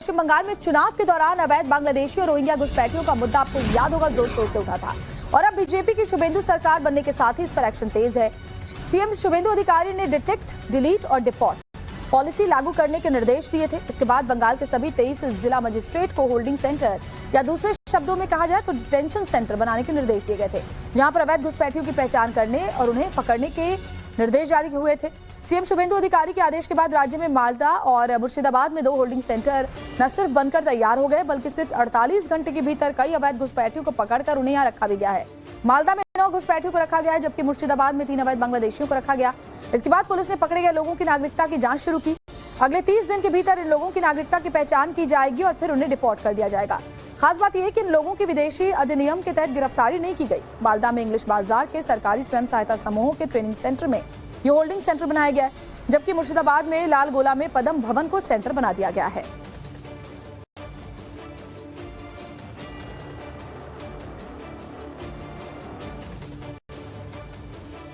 पश्चिम बंगाल में चुनाव के दौरान अवैध बांग्लादेशी और रोहिंग्या घुसपैठियों का मुद्दा आपको याद होगा जोर शोर से उठा था और अब बीजेपी की शुभेंदु सरकार बनने के साथ ही इस पर एक्शन तेज है। सीएम शुभेंदु अधिकारी ने डिटेक्ट, डिलीट और डिपोर्ट पॉलिसी लागू करने के निर्देश दिए थे। इसके बाद बंगाल के सभी 23 जिला मजिस्ट्रेट को होल्डिंग सेंटर या दूसरे शब्दों में कहा जाए तो डिटेंशन सेंटर बनाने के निर्देश दिए गए थे। यहाँ पर अवैध घुसपैठियों की पहचान करने और उन्हें पकड़ने के निर्देश जारी हुए थे। सीएम शुभेंदु अधिकारी के आदेश के बाद राज्य में मालदा और मुर्शिदाबाद में 2 होल्डिंग सेंटर न सिर्फ बनकर तैयार हो गए बल्कि सिर्फ 48 घंटे के भीतर कई अवैध घुसपैठियों को पकड़कर उन्हें यहाँ रखा भी गया है। मालदा में 9 घुसपैठियों को रखा गया है जबकि मुर्शिदाबाद में 3 अवैध बांग्लादेशियों को रखा गया। इसके बाद पुलिस ने पकड़े गए लोगों की नागरिकता की जांच शुरू की। अगले 30 दिन के भीतर इन लोगों की नागरिकता की पहचान की जाएगी और फिर उन्हें डिपोर्ट कर दिया जाएगा। खास बात यह है कि इन लोगों की विदेशी अधिनियम के तहत गिरफ्तारी नहीं की गई। मालदा में इंग्लिश बाजार के सरकारी स्वयं सहायता समूहों के ट्रेनिंग सेंटर में ये होल्डिंग सेंटर बनाया गया है, जबकि मुर्शिदाबाद में लाल गोला में पदम भवन को सेंटर बना दिया गया है।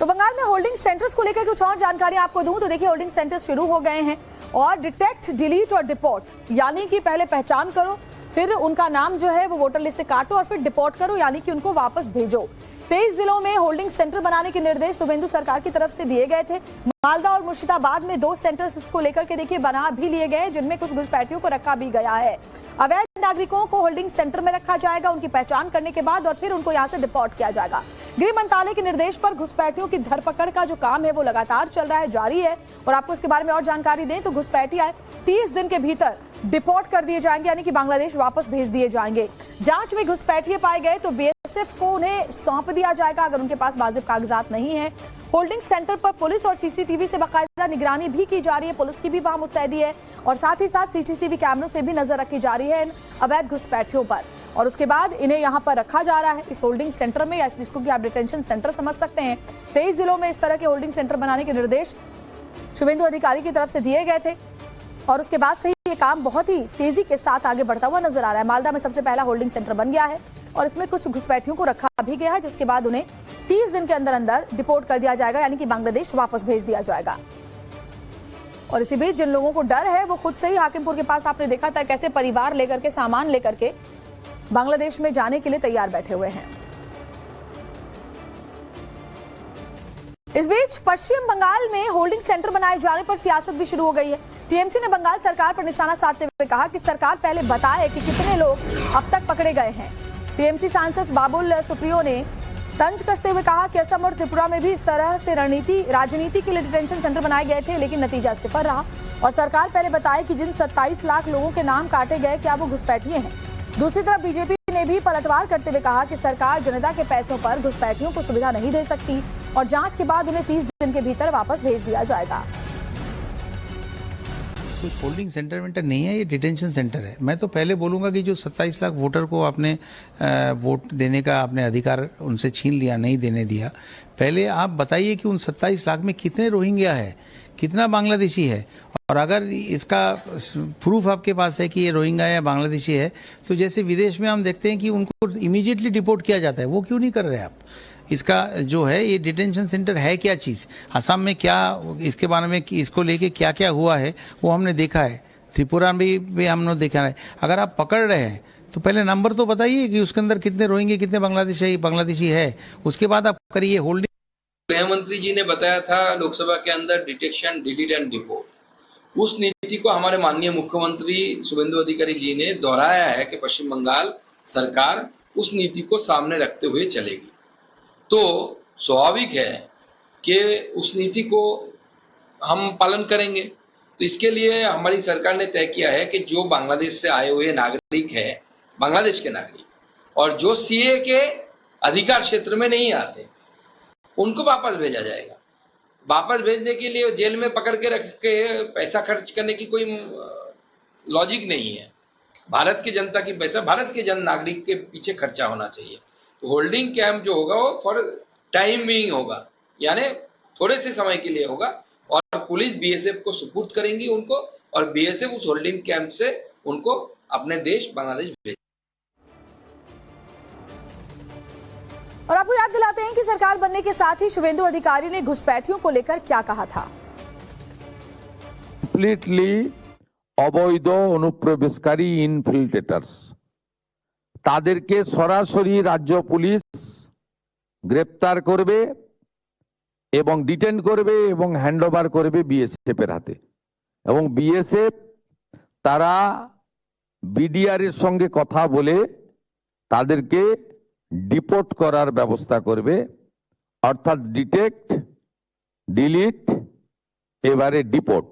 तो बंगाल में होल्डिंग सेंटर्स को लेकर कुछ और जानकारी आपको दूं तो देखिए, होल्डिंग सेंटर्स शुरू हो गए हैं और डिटेक्ट, डिलीट और डिपोर्ट यानी कि पहले पहचान करो, फिर उनका नाम जो है वो वोटर लिस्ट से काटो और फिर डिपोर्ट करो यानी कि उनको वापस भेजो। 23 जिलों में होल्डिंग सेंटर बनाने के निर्देश शुभेंदु सरकार की तरफ से दिए गए थे। मालदा और मुर्शिदाबाद में 2 सेंटर्स इसको लेकर के देखिए बना भी लिए गए जिनमें कुछ घुसपैठियों को रखा भी गया है। अवैध नागरिकों को होल्डिंग सेंटर में रखा जाएगा, उनकी पहचान करने के बाद और फिर उनको यहां से डिपोर्ट किया जाएगा। गृह मंत्रालय के निर्देश पर घुसपैठियों की धरपकड़ का जो काम है वो लगातार चल रहा है, जारी है। और आपको इसके बारे में और जानकारी दें तो घुसपैठिया 30 दिन के भीतर डिपोर्ट कर दिए जाएंगे यानी कि बांग्लादेश वापस भेज दिए जाएंगे। जांच में घुसपैठिए पाए गए तो बीएसएफ को उन्हें सौंप दिया जाएगा अगर उनके पास वाजिब कागजात नहीं है। होल्डिंग सेंटर पर पुलिस और सीसीटीवी से बाकायदा निगरानी भी की जा रही है, पुलिस की भी वहां मुस्तैदी है और साथ ही साथ सीसीटीवी कैमरों से भी नजर रखी जा रही है इन अवैध घुसपैठियों पर। और उसके बाद इन्हें यहां पर रखा जा रहा है इस होल्डिंग सेंटर में, या जिसको कि आप डिटेंशन सेंटर समझ सकते हैं। 23 जिलों में इस तरह के होल्डिंग सेंटर बनाने के निर्देश शुभेंदु अधिकारी की तरफ से दिए गए थे और उसके बाद से ये काम बहुत ही तेजी के साथ आगे बढ़ता हुआ नजर आ रहा है। मालदा में सबसे पहला होल्डिंग सेंटर बन गया है और इसमें कुछ घुसपैठियों को रखा भी गया है, जिसके बाद उन्हें 30 दिन के अंदर अंदर डिपोर्ट कर दिया जाएगा यानी कि बांग्लादेश वापस भेज दिया जाएगा। और इसी बीच जिन लोगों को डर है वो खुद से ही हाकिमपुर के पास आपने देखा था कैसे परिवार लेकर के, सामान लेकर के बांग्लादेश में जाने के लिए तैयार बैठे हुए हैं। इस बीच पश्चिम बंगाल में होल्डिंग सेंटर बनाए जाने पर सियासत भी शुरू हो गई है। टीएमसी ने बंगाल सरकार पर निशाना साधते हुए कहा कि सरकार पहले बताए कि कितने लोग अब तक पकड़े गए हैं। टीएमसी सांसद बाबुल सुप्रियो ने तंज कसते हुए कहा कि असम और त्रिपुरा में भी इस तरह से राजनीति के लिए डिटेंशन सेंटर बनाए गए थे लेकिन नतीजा सिफर रहा और सरकार पहले बताए कि जिन 27 लाख लोगों के नाम काटे गए क्या वो घुसपैठिए हैं। दूसरी तरफ बीजेपी ने भी पलटवार करते हुए कहा कि सरकार जनता के पैसों पर घुसपैठियों को सुविधा नहीं दे सकती और जांच के बाद उन्हें 30 दिन के भीतर वापस भेज दिया जाएगा। कुछ होल्डिंग सेंटर वेंटर नहीं है, ये डिटेंशन सेंटर है। मैं तो पहले बोलूंगा कि जो 27 लाख वोटर को आपने वोट देने का आपने अधिकार उनसे छीन लिया, नहीं देने दिया, पहले आप बताइए कि उन 27 लाख में कितने रोहिंग्या है, कितना बांग्लादेशी है। और अगर इसका प्रूफ आपके पास है कि ये रोहिंग्या या बांग्लादेशी है तो जैसे विदेश में हम देखते हैं कि उनको इमीडिएटली डिपोर्ट किया जाता है, वो क्यों नहीं कर रहे आप? इसका जो है ये डिटेंशन सेंटर है क्या चीज़, असम में क्या इसके बारे में इसको लेके क्या क्या हुआ है वो हमने देखा है, त्रिपुरा में भी हमने देखा है। अगर आप पकड़ रहे हैं तो पहले नंबर तो बताइए कि उसके अंदर कितने रोहिंग्या कितने बांग्लादेशी है, उसके बाद आप करिए होल्डिंग। गृह मंत्री जी ने बताया था लोकसभा के अंदर डिटेक्शन, डिलीट एंड डिपोर्ट, उस नीति को हमारे माननीय मुख्यमंत्री शुभेंदु अधिकारी जी ने दोहराया है कि पश्चिम बंगाल सरकार उस नीति को सामने रखते हुए चलेगी। तो स्वाभाविक है कि उस नीति को हम पालन करेंगे। तो इसके लिए हमारी सरकार ने तय किया है कि जो बांग्लादेश से आए हुए नागरिक हैं, बांग्लादेश के नागरिक, और जो सीए के अधिकार क्षेत्र में नहीं आते उनको वापस भेजा जाएगा। वापस भेजने के लिए जेल में पकड़ के रख के पैसा खर्च करने की कोई लॉजिक नहीं है। भारत की जनता की पैसा भारत के जन नागरिक के पीछे खर्चा होना चाहिए। तो होल्डिंग कैंप जो होगा वो फॉर टाइम बीइंग होगा, यानी थोड़े से समय के लिए होगा और पुलिस बीएसएफ को सुपुर्द करेंगी उनको और बीएसएफ उस होल्डिंग कैंप से उनको अपने देश बांग्लादेश भेज। और आपको याद दिलाते हैं कि सरकार बनने के साथ ही शुभेंदु अधिकारी ने घुसपैठियों को लेकर क्या कहा था। कंप्लीटली অবৈধ অনুপ্রবেশকারী ইনফিল্ট্রেটার্স, তাদেরকে সরাসরি রাজ্য পুলিশ গ্রেপ্তার করবে এবং ডিটেন করবে এবং হ্যান্ডওভার করবে বিএসএফ এর হাতে। এবং বিএসএফ তারা বিডিআর এর সঙ্গে কথা বলে তাদেরকে ডিপোর্ট করার ব্যবস্থা করবে, অর্থাৎ ডিটেক্ট, ডিলিট, এবারে ডিপোর্ট।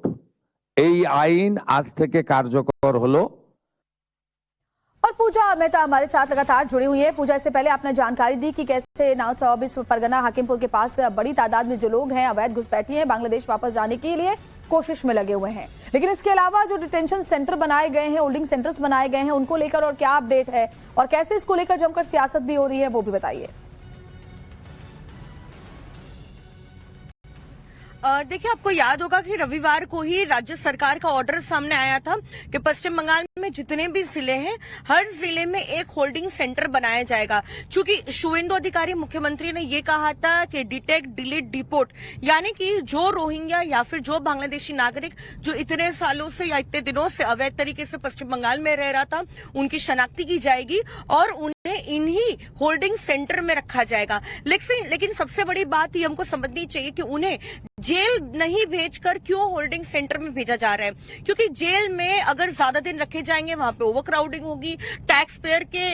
এই আইন আজ থেকে কার্যকর হলো। और पूजा मेहता हमारे साथ लगातार जुड़ी हुई है। पूजा, इससे पहले आपने जानकारी दी कि कैसे 24 परगना हाकिमपुर के पास बड़ी तादाद में जो लोग हैं अवैध घुसपैठी हैं बांग्लादेश वापस जाने के लिए कोशिश में लगे हुए हैं, लेकिन इसके अलावा जो डिटेंशन सेंटर बनाए गए हैं, होल्डिंग सेंटर्स बनाए गए हैं, उनको लेकर और क्या अपडेट है और कैसे इसको लेकर जमकर सियासत भी हो रही है, वो भी बताइए। देखिए, आपको याद होगा कि रविवार को ही राज्य सरकार का ऑर्डर सामने आया था कि पश्चिम बंगाल में जितने भी जिले हैं हर जिले में एक होल्डिंग सेंटर बनाया जाएगा। चूंकि शुवेंदु अधिकारी मुख्यमंत्री ने ये कहा था कि डिटेक्ट, डिलीट, डिपोर्ट, यानी कि जो रोहिंग्या या फिर जो बांग्लादेशी नागरिक जो इतने सालों से या इतने दिनों से अवैध तरीके से पश्चिम बंगाल में रह रहा था, उनकी शनाख्ती की जाएगी और उन्हें इन्हीं होल्डिंग सेंटर में रखा जाएगा। लेकिन सबसे बड़ी बात ये हमको समझनी चाहिए कि उन्हें जेल नहीं भेजकर क्यों होल्डिंग सेंटर में भेजा जा रहा है, क्योंकि जेल में अगर ज्यादा दिन रखे जाएंगे वहां पे ओवरक्राउडिंग होगी, टैक्स पेयर के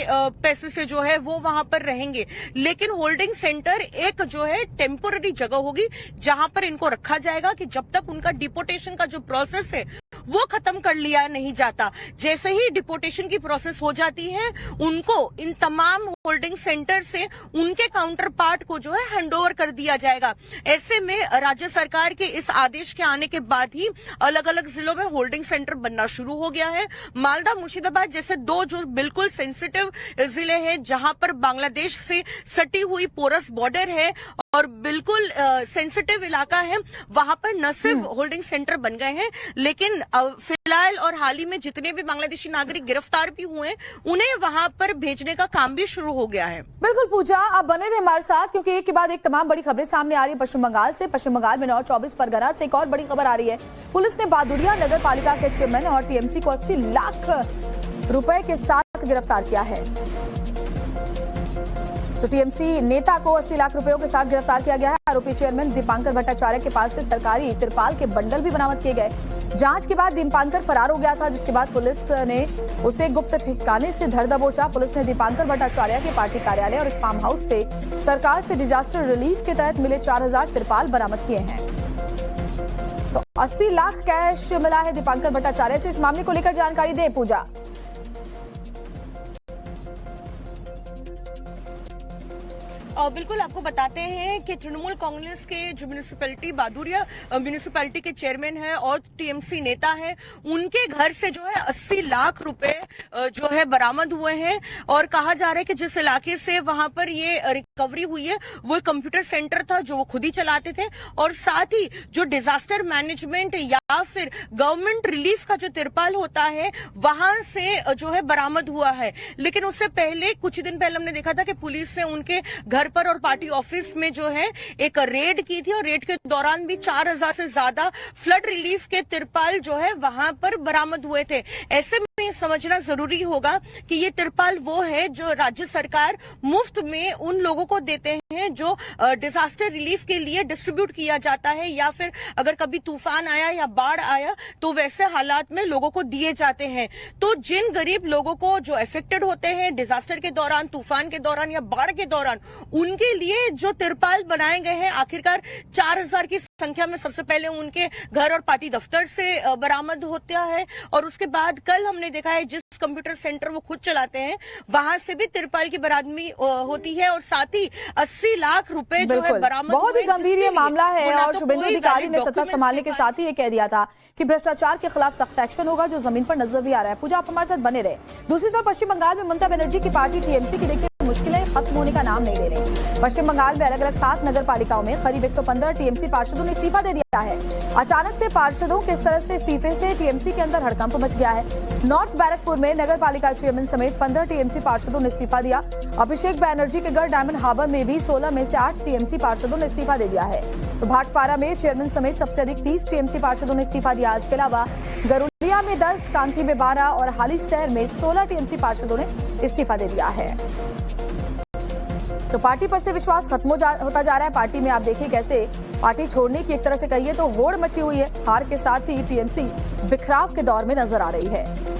पैसे से जो है वो वहां पर रहेंगे। लेकिन होल्डिंग सेंटर एक जो है टेम्पोररी जगह होगी जहां पर इनको रखा जाएगा कि जब तक उनका डिपोर्टेशन का जो प्रोसेस है वो खत्म कर लिया नहीं जाता। जैसे ही डिपोर्टेशन की प्रोसेस हो जाती है, उनको इन तमाम होल्डिंग सेंटर से उनके काउंटर पार्ट को जो है हैंडओवर कर दिया जाएगा। ऐसे में राज्य सरकार के इस आदेश के आने के बाद ही अलग अलग जिलों में होल्डिंग सेंटर बनना शुरू हो गया है। मालदा, मुर्शिदाबाद जैसे दो जो बिल्कुल सेंसिटिव जिले हैं, जहां पर बांग्लादेश से सटी हुई पोरस बॉर्डर है और बिल्कुल सेंसिटिव इलाका है, वहां पर न सिर्फ होल्डिंग सेंटर बन गए हैं, लेकिन फिलहाल और हाल ही में जितने भी बांग्लादेशी नागरिक गिरफ्तार भी हुए उन्हें वहां पर भेजने का काम भी शुरू हो गया है। बिल्कुल पूजा, आप बने रहे हमारे साथ, क्योंकि एक के बाद एक तमाम बड़ी खबरें सामने आ रही है पश्चिम बंगाल से। पश्चिम बंगाल में 24 परगना से एक और बड़ी खबर आ रही है। पुलिस ने बादुड़िया नगर पालिका के चेयरमैन और टीएमसी को 80 लाख रुपए के साथ गिरफ्तार किया है। तो टीएमसी नेता को 80 लाख रुपयों के साथ गिरफ्तार किया गया है। आरोपी चेयरमैन दीपांकर भट्टाचार्य के पास से सरकारी तिरपाल के बंडल भी बरामद किए गए। जांच के बाद दीपांकर फरार हो गया था, जिसके बाद पुलिस ने उसे गुप्त ठिकाने से धर दबोचा। पुलिस ने दीपांकर भट्टाचार्य के पार्टी कार्यालय और एक फार्म हाउस से सरकार से डिजास्टर रिलीफ के तहत मिले 4000 तिरपाल बरामद किए हैं। तो 80 लाख कैश मिला है दीपांकर भट्टाचार्य से। इस मामले को लेकर जानकारी दे पूजा। बिल्कुल, आपको बताते हैं कि तृणमूल कांग्रेस के जो म्यूनिसिपैलिटी बादुड़िया म्यूनिसिपैलिटी के चेयरमैन है और टीएमसी नेता है, उनके घर से जो है 80 लाख रुपए जो है बरामद हुए हैं। और कहा जा रहा है कि जिस इलाके से वहां पर ये रिकवरी हुई है वो कंप्यूटर सेंटर था जो वो खुद ही चलाते थे, और साथ ही जो डिजास्टर मैनेजमेंट या फिर गवर्नमेंट रिलीफ का जो तिरपाल होता है वहां से जो है बरामद हुआ है। लेकिन उससे पहले कुछ दिन पहले हमने देखा था कि पुलिस ने उनके घर पर और पार्टी ऑफिस में जो है एक रेड की थी, और रेड के दौरान भी 4000 से ज्यादा फ्लड रिलीफ के तिरपाल जो है वहां पर बरामद हुए थे। ऐसे में समझना जरूरी होगा कि ये तिरपाल वो है जो राज्य सरकार मुफ्त में उन लोगों को देते हैं जो डिजास्टर रिलीफ के लिए डिस्ट्रीब्यूट किया जाता है, या फिर अगर कभी तूफान आया या बाढ़ आया तो वैसे हालात में लोगों को दिए जाते हैं। तो जिन गरीब लोगों को जो अफेक्टेड होते हैं डिजास्टर के दौरान, तूफान के दौरान या बाढ़ के दौरान, उनके लिए जो तिरपाल बनाए गए हैं आखिरकार 4000 की संख्या में सबसे पहले उनके घर और पार्टी दफ्तर से बरामद होता है, और उसके बाद कल हमने देखा है जिस कंप्यूटर सेंटर वो खुद चलाते हैं वहां से भी तिरपाल की बरामदगी होती है, और साथ ही 80 लाख रुपए जो है बरामद। बहुत ही गंभीर ये मामला है और शुभेंदु अधिकारी ने सत्ता संभालने के साथ ही ये कह दिया था कि भ्रष्टाचार के खिलाफ सख्त एक्शन होगा, जो जमीन पर नजर भी आ रहा है। पूजा, आप हमारे साथ बने रहे। दूसरी तरफ पश्चिम बंगाल में ममता बनर्जी की पार्टी टीएमसी की देखिए मुश्किलें खत्म होने का नाम नहीं ले रही। पश्चिम बंगाल में अलग अलग 7 नगर पालिकाओं में करीब 115 टीएमसी पार्षदों ने इस्तीफा दे दिया है। अचानक से पार्षदों के इस तरह से इस्तीफे से टीएमसी के अंदर हड़कंप मच गया है। नॉर्थ बैरकपुर में नगर पालिका चेयरमैन समेत 15 टीएमसी पार्षदों ने इस्तीफा दिया। अभिषेक बैनर्जी के गढ़ डायमंड हार्बर में भी 16 में से 8 टीएमसी पार्षदों ने इस्तीफा दे दिया है। तो भाटपारा में चेयरमैन समेत सबसे अधिक 30 टीएमसी पार्षदों ने इस्तीफा दिया। इसके अलावा बलिया में 10, कांठी में 12 और हाली शहर में 16 टीएमसी पार्षदों ने इस्तीफा दे दिया है। तो पार्टी पर से विश्वास खत्म होता जा रहा है। पार्टी में आप देखिए कैसे पार्टी छोड़ने की एक तरह से कहिए तो होड़ मची हुई है। हार के साथ ही टीएमसी बिखराव के दौर में नजर आ रही है।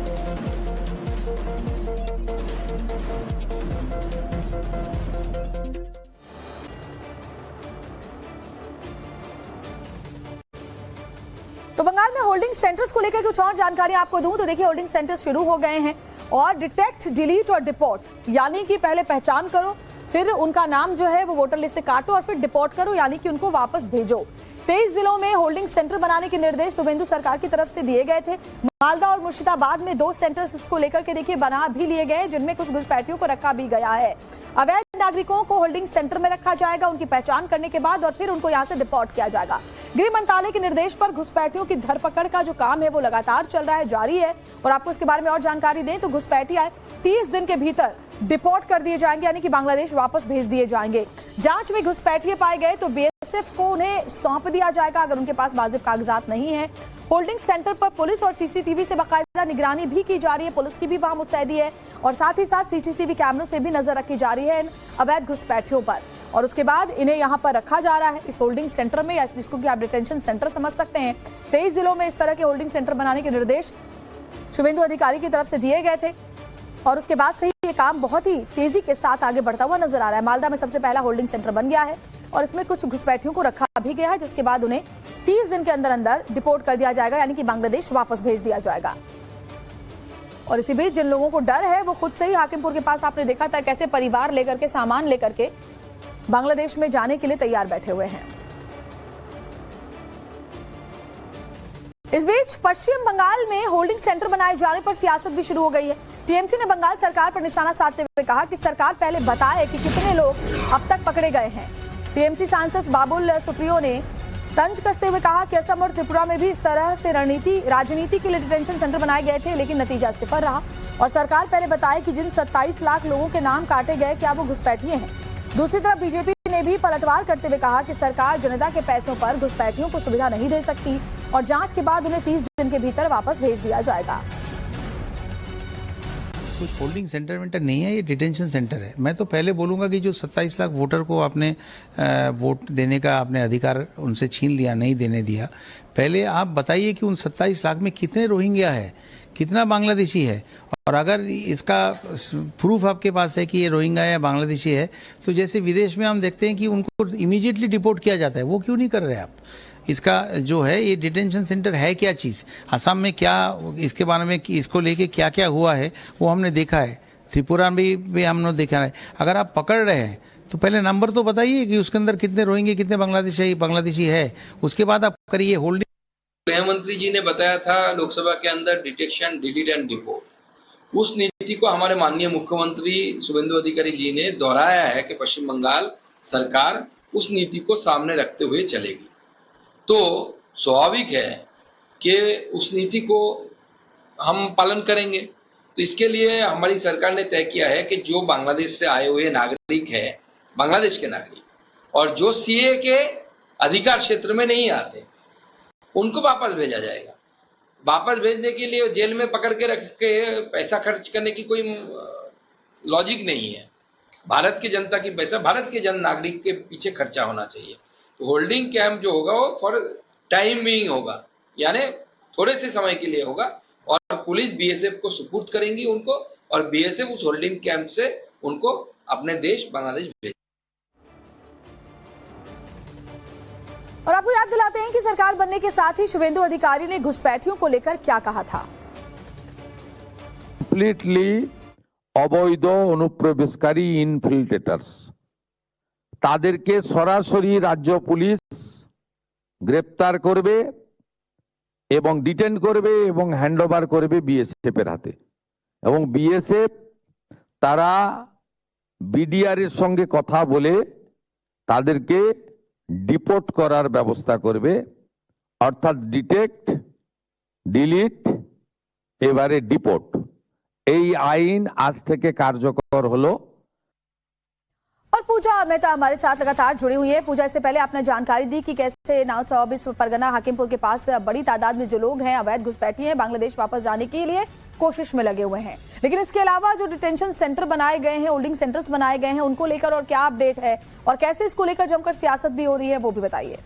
तो बंगाल में होल्डिंग सेंटर्स को लेकर कुछ और जानकारी आपको दूं तो देखिए होल्डिंग सेंटर्स शुरू हो गए हैं और डिटेक्ट, डिलीट और डिपोर्ट यानी कि पहले पहचान करो, फिर उनका नाम जो है वो वोटर लिस्ट से काटो और फिर डिपोर्ट करो यानी कि उनको वापस भेजो। 23 जिलों में होल्डिंग सेंटर बनाने के निर्देश शुभेंदु सरकार की तरफ से दिए गए थे। मालदा और मुर्शिदाबाद में 2 सेंटर्स इसको लेकर के देखिए बना भी लिए गए जिनमें कुछ घुसपैठियों को रखा भी गया है। अवैध नागरिकों को होल्डिंग सेंटर में रखा जाएगा, उनकी पहचान करने के बाद और फिर उनको यहां से डिपोर्ट किया जाएगा। गृह मंत्रालय के निर्देश पर घुसपैठियों की धरपकड़ का जो काम है वो लगातार चल रहा है, जारी है। और आपको इसके बारे में और जानकारी दें तो घुसपैठिया 30 दिन के भीतर डिपोर्ट कर दिए जाएंगे यानी कि बांग्लादेश वापस भेज दिए जाएंगे। जांच में घुसपैठिए पाए गए तो बीएसएफ को उन्हें सौंप दिया जाएगा अगर उनके पास वाजिब कागजात नहीं है। होल्डिंग सेंटर पर पुलिस और सीसीटीवी से बाकायदा निगरानी भी की जा रही है, पुलिस की भी वहां मुस्तैदी है और साथ ही साथ सीसीटीवी कैमरों से भी नजर रखी जा रही है इन अवैध घुसपैठियों पर। और उसके बाद इन्हें यहां पर रखा जा रहा है इस होल्डिंग सेंटर में, या जिसको कि आप डिटेंशन सेंटर समझ सकते हैं। 23 जिलों में इस तरह के होल्डिंग सेंटर बनाने के निर्देश शुभेंदु अधिकारी की तरफ से दिए गए थे और उसके बाद से ही ये काम बहुत ही तेजी के साथ आगे बढ़ता हुआ नजर आ रहा है। मालदा में सबसे पहला होल्डिंग सेंटर बन गया है और इसमें कुछ घुसपैठियों को रखा भी गया है जिसके बाद उन्हें 30 दिन के अंदर अंदर डिपोर्ट कर दिया जाएगा यानी कि बांग्लादेश वापस भेज दिया जाएगा। और इसी बीच जिन लोगों को डर है वो खुद से ही हाकिमपुर के पास आपने देखा था कैसे परिवार लेकर के, सामान लेकर के बांग्लादेश में जाने के लिए तैयार बैठे हुए हैं। इस बीच पश्चिम बंगाल में होल्डिंग सेंटर बनाए जाने पर सियासत भी शुरू हो गई है। टीएमसी ने बंगाल सरकार पर निशाना साधते हुए कहा कि सरकार पहले बताए कि कितने लोग अब तक पकड़े गए हैं। टीएमसी सांसद बाबुल सुप्रियो ने तंज कसते हुए कहा कि असम और त्रिपुरा में भी इस तरह से राजनीति के लिए डिटेंशन सेंटर बनाए गए थे लेकिन नतीजा सिफर रहा और सरकार पहले बताए कि जिन 27 लाख लोगों के नाम काटे गए क्या वो घुसपैठिए हैं। दूसरी तरफ बीजेपी ने भी पलटवार करते हुए कहा कि सरकार जनता के पैसों पर घुसपैठियों को सुविधा नहीं दे सकती और जांच के बाद उन्हें 30 दिन के भीतर वापस भेज दिया जाएगा। कुछ होल्डिंग सेंटर नहीं है, ये डिटेंशन सेंटर है। मैं तो पहले बोलूंगा कि जो 27 लाख वोटर को आपने वोट देने का आपने अधिकार उनसे छीन लिया, नहीं देने दिया, पहले आप बताइए कि उन 27 लाख में कितने रोहिंग्या है, कितना बांग्लादेशी है। और अगर इसका प्रूफ आपके पास है कि ये रोहिंग्या या बांग्लादेशी है तो जैसे विदेश में हम देखते हैं कि उनको इमीडिएटली डिपोर्ट किया जाता है, वो क्यों नहीं कर रहे आप? इसका जो है ये डिटेंशन सेंटर है क्या चीज़, असम में क्या इसके बारे में इसको लेके क्या क्या हुआ है वो हमने देखा है, त्रिपुरा में भी हमने देखा है। अगर आप पकड़ रहे हैं तो पहले नंबर तो बताइए कि उसके अंदर कितने रोहिंग्या कितने बांग्लादेशी है, उसके बाद आप करिए होल्डिंग। गृह मंत्री जी ने बताया था लोकसभा के अंदर डिटेक्शन, डिलीट एंड डिपोर्ट, उस नीति को हमारे माननीय मुख्यमंत्री शुभेंदु अधिकारी जी ने दोहराया है कि पश्चिम बंगाल सरकार उस नीति को सामने रखते हुए चलेगी। तो स्वाभाविक है कि उस नीति को हम पालन करेंगे। तो इसके लिए हमारी सरकार ने तय किया है कि जो बांग्लादेश से आए हुए नागरिक है, बांग्लादेश के नागरिक, और जो सीए के अधिकार क्षेत्र में नहीं आते उनको वापस भेजा जाएगा। वापस भेजने के लिए जेल में पकड़ के रख के पैसा खर्च करने की कोई लॉजिक नहीं है। भारत की जनता की पैसा भारत के जन नागरिक के पीछे खर्चा होना चाहिए। तो होल्डिंग कैंप जो होगा वो फॉर टाइम बीइंग होगा, यानी थोड़े से समय के लिए होगा और पुलिस बीएसएफ को सुपुर्द करेंगी उनको और बीएसएफ उस होल्डिंग कैंप से उनको अपने देश बांग्लादेश भेजेगी। और आपको याद दिलाते हैं कि सरकार बनने के साथ ही शुभेंदु अधिकारी ने घुसपैठियों को लेकर क्या कहा था। কমপ্লিটলি অবৈধ অনুপ্রবেশকারী ইনফিল্ট্রেটার্স তাদেরকে সরাসরি রাজ্য পুলিশ গ্রেপ্তার করবে এবং ডিটেন করবে এবং হ্যান্ডওভার করবে বিএসএফ এর হাতে এবং বিএসএফ তারা বিডিআর এর সঙ্গে কথা বলে তাদেরকে ডিপোর্ট করার ব্যবস্থা করবে, অর্থাৎ ডিটেক্ট, ডিলিট, এবারে ডিপোর্ট। এই আইন আজ থেকে কার্যকর হলো। और पूजा मेहता हमारे साथ लगातार जुड़ी हुई है। पूजा, इससे पहले आपने जानकारी दी कि कैसे 24 परगना हाकिमपुर के पास बड़ी तादाद में जो लोग हैं अवैध घुसपैठी हैं, बांग्लादेश वापस जाने के लिए कोशिश में लगे हुए हैं। लेकिन इसके अलावा जो डिटेंशन सेंटर बनाए गए हैं, होल्डिंग सेंटर्स बनाए गए हैं, उनको लेकर और क्या अपडेट है और कैसे इसको लेकर जमकर सियासत भी हो रही है, वो भी बताइए।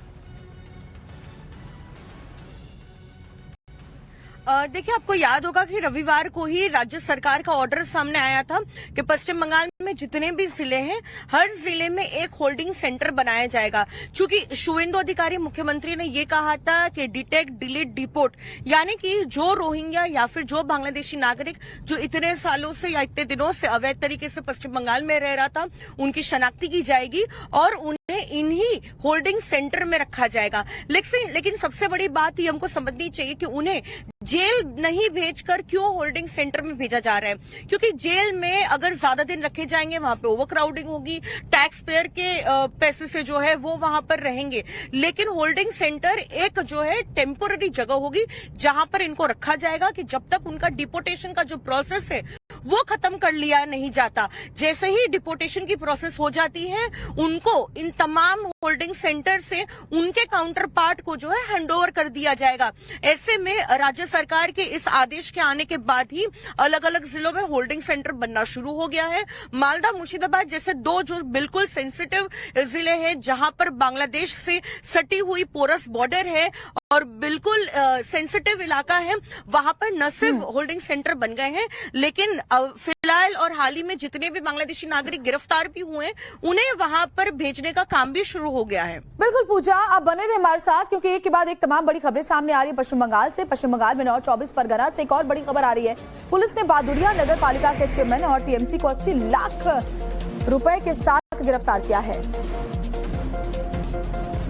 देखिए, आपको याद होगा कि रविवार को ही राज्य सरकार का ऑर्डर सामने आया था कि पश्चिम बंगाल में जितने भी जिले हैं, हर जिले में एक होल्डिंग सेंटर बनाया जाएगा। चूंकि शुवेंदु अधिकारी मुख्यमंत्री ने ये कहा था कि डिटेक्ट, डिलीट, डिपोर्ट, यानी कि जो रोहिंग्या या फिर जो बांग्लादेशी नागरिक जो इतने सालों से या इतने दिनों से अवैध तरीके से पश्चिम बंगाल में रह रहा था, उनकी शनाख्ती की जाएगी और उन्हें इन्हीं होल्डिंग सेंटर में रखा जाएगा। लेकिन सबसे बड़ी बात ये हमको समझनी चाहिए कि उन्हें जेल नहीं भेजकर क्यों होल्डिंग सेंटर में भेजा जा रहा है। क्योंकि जेल में अगर ज्यादा दिन रखे जाएंगे, वहां पे ओवरक्राउडिंग होगी, टैक्स पेयर के पैसे से जो है वो वहां पर रहेंगे। लेकिन होल्डिंग सेंटर एक जो है टेम्पोररी जगह होगी जहां पर इनको रखा जाएगा कि जब तक उनका डिपोर्टेशन का जो प्रोसेस है वो खत्म कर लिया नहीं जाता। जैसे ही डिपोर्टेशन की प्रोसेस हो जाती है, उनको इन तमाम होल्डिंग सेंटर से उनके काउंटर पार्ट को जो है हैंडओवर कर दिया जाएगा। ऐसे में राज्य सरकार के इस आदेश के आने के बाद ही अलग अलग जिलों में होल्डिंग सेंटर बनना शुरू हो गया है। मालदा, मुर्शिदाबाद जैसे दो जो बिल्कुल सेंसिटिव जिले हैं, जहां पर बांग्लादेश से सटी हुई पोरस बॉर्डर है और बिल्कुल सेंसिटिव इलाका है, वहां पर न सिर्फ होल्डिंग सेंटर बन गए हैं, लेकिन फिलहाल और हाल ही में जितने भी बांग्लादेशी नागरिक गिरफ्तार भी हुए, उन्हें वहां पर भेजने का काम भी शुरू हो गया है। बिल्कुल पूजा, आप बने रहे हमारे साथ, क्योंकि एक के बाद एक तमाम बड़ी खबरें सामने आ रही है पश्चिम बंगाल से। पश्चिम बंगाल में 24 परगना से एक और बड़ी खबर आ रही है। पुलिस ने बादुड़िया नगर पालिका के चेयरमैन और टीएमसी को 80 लाख रुपए के साथ गिरफ्तार किया है।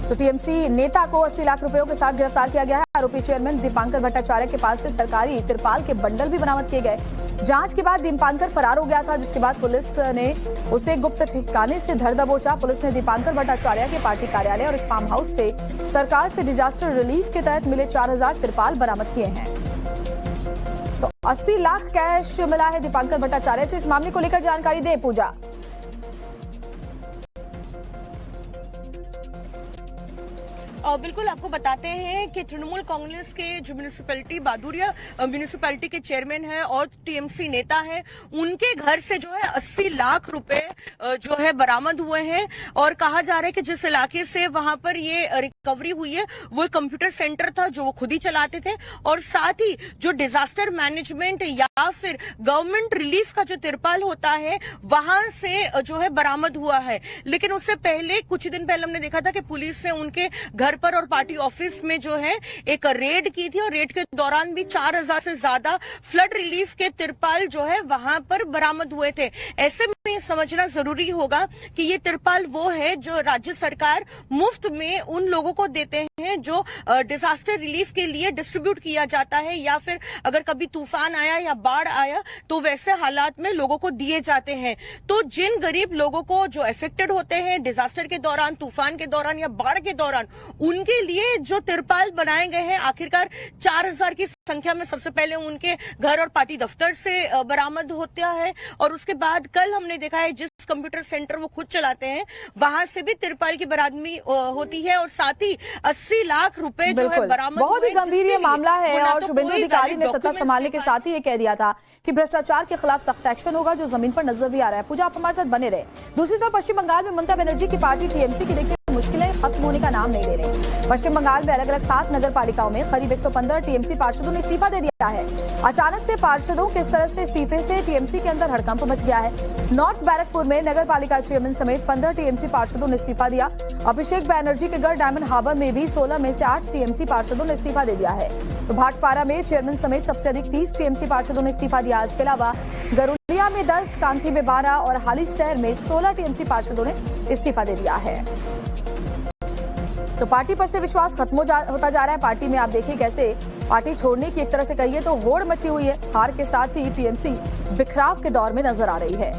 तो टीएमसी नेता को 80 लाख रुपयों के साथ गिरफ्तार किया गया है। आरोपी चेयरमैन दीपांकर भट्टाचार्य के पास से सरकारी तिरपाल के बंडल भी बरामद किए गए। जांच के बाद दीपांकर फरार हो गया था, जिसके बाद पुलिस ने उसे गुप्त ठिकाने से धर दबोचा। पुलिस ने दीपांकर भट्टाचार्य के पार्टी कार्यालय और एक फार्म हाउस से सरकार से डिजास्टर रिलीफ के तहत मिले 4000 तिरपाल बरामद किए हैं। तो 80 लाख कैश मिला है दीपांकर भट्टाचार्य से। इस मामले को लेकर जानकारी दें पूजा। बिल्कुल, आपको बताते हैं कि तृणमूल कांग्रेस के जो म्यूनिसिपैलिटी बादुड़िया म्यूनिसिपैलिटी के चेयरमैन है और टीएमसी नेता है, उनके घर से जो है 80 लाख रुपए जो है बरामद हुए हैं। और कहा जा रहा है कि जिस इलाके से वहां पर ये रिकवरी हुई है वो कंप्यूटर सेंटर था जो वो खुद ही चलाते थे, और साथ ही जो डिजास्टर मैनेजमेंट या फिर गवर्नमेंट रिलीफ का जो तिरपाल होता है वहां से जो है बरामद हुआ है। लेकिन उससे पहले कुछ दिन पहले हमने देखा था कि पुलिस ने उनके घर पर और पार्टी ऑफिस में जो है एक रेड की थी, और रेड के दौरान भी 4000 से ज्यादा फ्लड रिलीफ के तिरपाल जो है वहां पर बरामद हुए थे। ऐसे में समझना जरूरी होगा कि ये तिरपाल वो है जो राज्य सरकार मुफ्त में उन लोगों को देते हैं जो डिजास्टर रिलीफ के लिए डिस्ट्रीब्यूट किया जाता है, या फिर अगर कभी तूफान आया या बाढ़ आया तो वैसे हालात में लोगों को दिए जाते हैं। तो जिन गरीब लोगों को जो अफेक्टेड होते हैं डिजास्टर के दौरान, तूफान के दौरान या बाढ़ के दौरान, उनके लिए जो तिरपाल बनाए गए हैं, आखिरकार 4000 की संख्या में सबसे पहले उनके घर और पार्टी दफ्तर से बरामद होता है, और उसके बाद कल हमने देखा है जिस कंप्यूटर सेंटर वो खुद चलाते हैं वहां से भी तिरपाल की बरामदगी होती है, और साथ ही 80 लाख रुपए जो है बरामद। बहुत ही गंभीर ये मामला है, और शुभेंदु अधिकारी ने सत्ता संभालने के साथ ही ये कह दिया था कि भ्रष्टाचार के खिलाफ सख्त एक्शन होगा, जो जमीन पर नजर भी आ रहा है। पूजा, आप हमारे साथ बने रहे। दूसरी तरफ पश्चिम बंगाल में ममता बनर्जी की पार्टी टीएमसी की देखिए मुश्किलें खत्म होने का नाम नहीं ले रही। पश्चिम बंगाल में अलग अलग 7 नगर पालिकाओं में करीब 115 टीएमसी पार्षदों ने इस्तीफा दे दिया है। अचानक से पार्षदों के इस तरह से इस्तीफे से टीएमसी के अंदर हड़कंप मच गया है। नॉर्थ बैरकपुर में नगर पालिका चेयरमैन समेत 15 टीएमसी पार्षदों ने इस्तीफा दिया। अभिषेक बैनर्जी के गढ़ डायमंड हार्बर में भी 16 में से 8 टीएमसी पार्षदों ने इस्तीफा दे दिया है। तो भाटपारा में चेयरमैन समेत सबसे अधिक 30 टीएमसी पार्षदों ने इस्तीफा दिया। इसके अलावा गरुड़िया में 10, कांठी में 12 और हाली शहर में 16 टीएमसी पार्षदों ने इस्तीफा दे दिया है। तो पार्टी पर से विश्वास खत्म होता जा रहा है। पार्टी में आप देखिए कैसे पार्टी छोड़ने की एक तरह से कहिए तो होड़ मची हुई है। हार के साथ ही टीएमसी बिखराव के दौर में नजर आ रही है।